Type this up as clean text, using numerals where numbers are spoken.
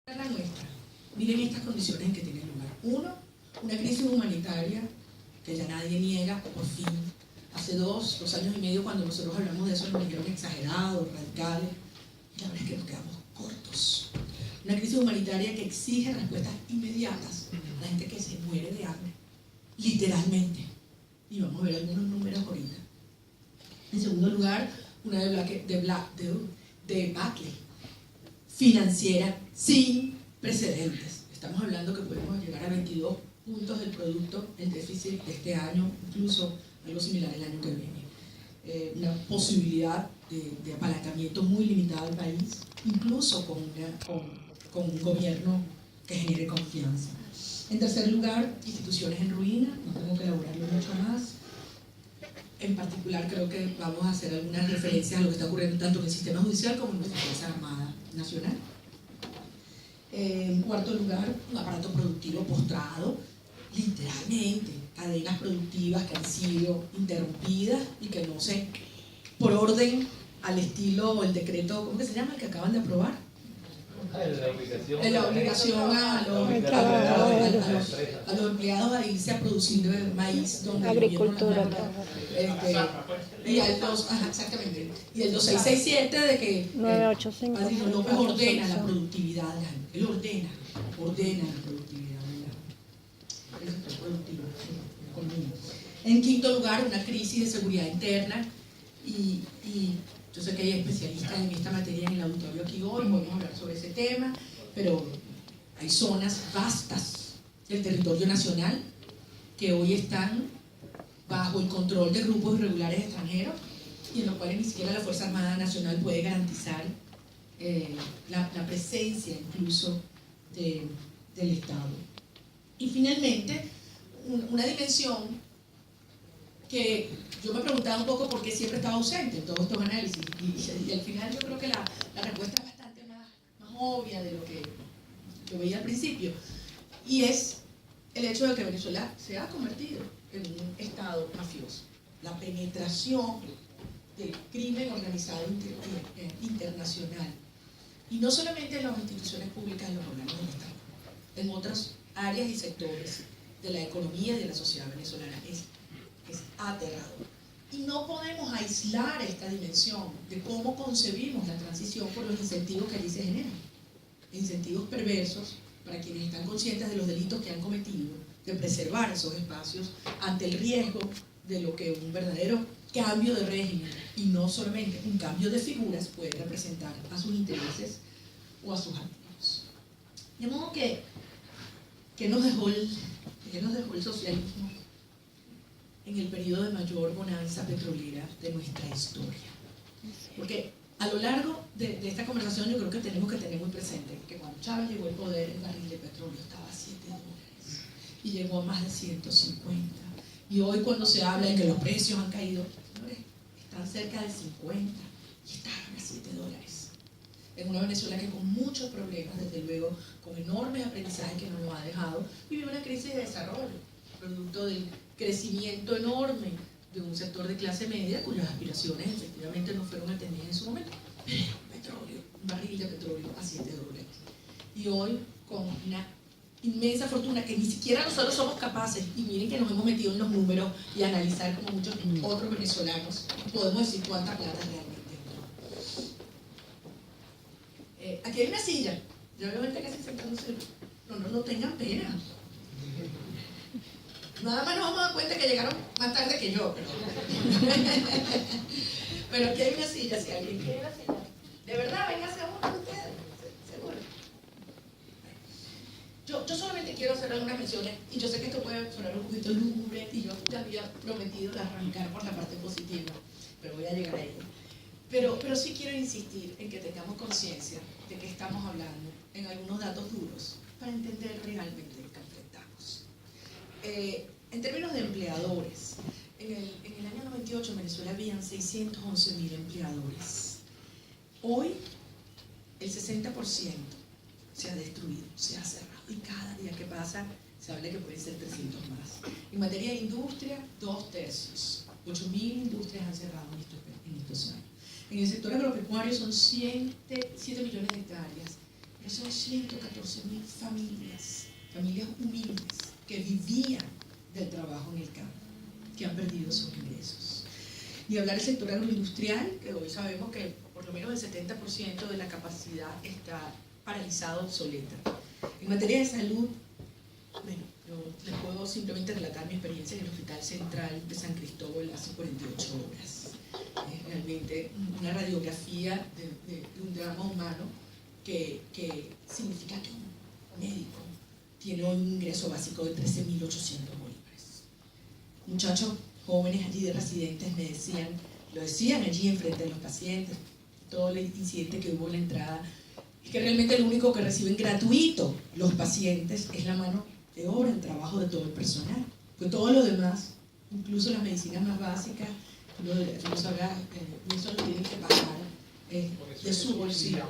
La nuestra, miren estas condiciones en que tiene lugar. Uno, una crisis humanitaria que ya nadie niega, por fin. Hace dos años y medio, cuando nosotros hablamos de eso, nos dijeron exagerados, radicales, y la verdad es que nos quedamos cortos. Una crisis humanitaria que exige respuestas inmediatas a la gente que se muere de hambre, literalmente. Y vamos a ver algunos números ahorita. En segundo lugar, una debacle financiera sin precedentes. Estamos hablando que podemos llegar a 22 puntos del producto el déficit de este año, incluso algo similar el año que viene. Una posibilidad de apalancamiento muy limitada del país, incluso con un gobierno que genere confianza. En tercer lugar, instituciones en ruina, no tengo que elaborarlo mucho más. En particular, creo que vamos a hacer algunas referencias a lo que está ocurriendo tanto en el sistema judicial como en nuestra Fuerza Armada Nacional. En cuarto lugar, un aparato productivo postrado, literalmente, cadenas productivas que han sido interrumpidas y que no sé, por orden al estilo, el decreto, ¿cómo que se llama? El que acaban de aprobar. La obligación a los empleados a irse a producir maíz donde agricultura. Y el 2667 de que Padrino López ordena la productividad de la gente. Él ordena la productividad del sector productivo. En quinto lugar, una crisis de seguridad interna y yo sé que hay especialistas en esta materia en el auditorio aquí hoy, podemos hablar sobre ese tema, pero hay zonas vastas del territorio nacional que hoy están bajo el control de grupos irregulares extranjeros y en los cuales ni siquiera la Fuerza Armada Nacional puede garantizar la presencia incluso del Estado. Y finalmente, una dimensión que yo me preguntaba un poco por qué siempre estaba ausente en todos estos análisis y al final yo creo que la respuesta es bastante más obvia de lo que yo veía al principio, y es el hecho de que Venezuela se ha convertido en un estado mafioso. La penetración del crimen organizado internacional, y no solamente en las instituciones públicas, en los órganos del Estado, en otras áreas y sectores de la economía y de la sociedad venezolana, es aterrador. Y no podemos aislar esta dimensión de cómo concebimos la transición por los incentivos que allí se generan. Incentivos perversos para quienes están conscientes de los delitos que han cometido, de preservar esos espacios ante el riesgo de lo que un verdadero cambio de régimen, y no solamente un cambio de figuras, puede representar a sus intereses o a sus activos. De modo que nos dejó el socialismo en el periodo de mayor bonanza petrolera de nuestra historia. Porque a lo largo de esta conversación yo creo que tenemos que tener muy presente que cuando Chávez llegó al poder, el barril de petróleo estaba a $7 y llegó a más de 150. Y hoy cuando se habla de que los precios han caído, señores, están cerca de 50 y estaban a $7. En una Venezuela que con muchos problemas, desde luego, con enormes aprendizajes que nos lo ha dejado, vive una crisis de desarrollo, producto del crecimiento enorme de un sector de clase media cuyas aspiraciones efectivamente no fueron atendidas en su momento. Pero un barril de petróleo a $7. Y hoy, con una inmensa fortuna que ni siquiera nosotros somos capaces, y miren que nos hemos metido en los números y analizar como muchos otros venezolanos, podemos decir cuánta plata realmente hay. Aquí hay una silla, yo veo gente casi sentándose. No tengan pena. Nada más nos vamos a dar cuenta que llegaron más tarde que yo, pero aquí hay una silla, si alguien quiere la silla. De verdad, véngase a uno de ustedes, seguro. Yo solamente quiero hacer algunas menciones, y yo sé que esto puede sonar un poquito lúgubre, y yo te había prometido arrancar por la parte positiva, pero voy a llegar a ella. Pero sí quiero insistir en que tengamos conciencia de que estamos hablando en algunos datos duros para entender realmente lo que enfrentamos. En términos de empleadores, en el año 98 en Venezuela habían 611.000 empleadores. Hoy el 60% se ha destruido, se ha cerrado, y cada día que pasa se habla que pueden ser 300 más. En materia de industria, 2/3, 8.000 industrias han cerrado en estos años. En el sector agropecuario son 7 millones de hectáreas Pero son 114.000 familias humildes que vivían del trabajo en el campo, que han perdido sus ingresos. Ni hablar del sector agroindustrial, que hoy sabemos que por lo menos el 70% de la capacidad está paralizada, obsoleta. En materia de salud, bueno, yo les puedo simplemente relatar mi experiencia en el Hospital Central de San Cristóbal hace 48 horas. Es realmente una radiografía de un drama humano que significa que un médico tiene un ingreso básico de 13.800 bolívares. Muchachos jóvenes allí de residentes me decían, lo decían allí enfrente de los pacientes, todo el incidente que hubo en la entrada, es que realmente lo único que reciben gratuito los pacientes es la mano de obra, el trabajo de todo el personal. Pues todo lo demás, incluso las medicinas más básicas, eso lo tienen que pagar de su bolsillo.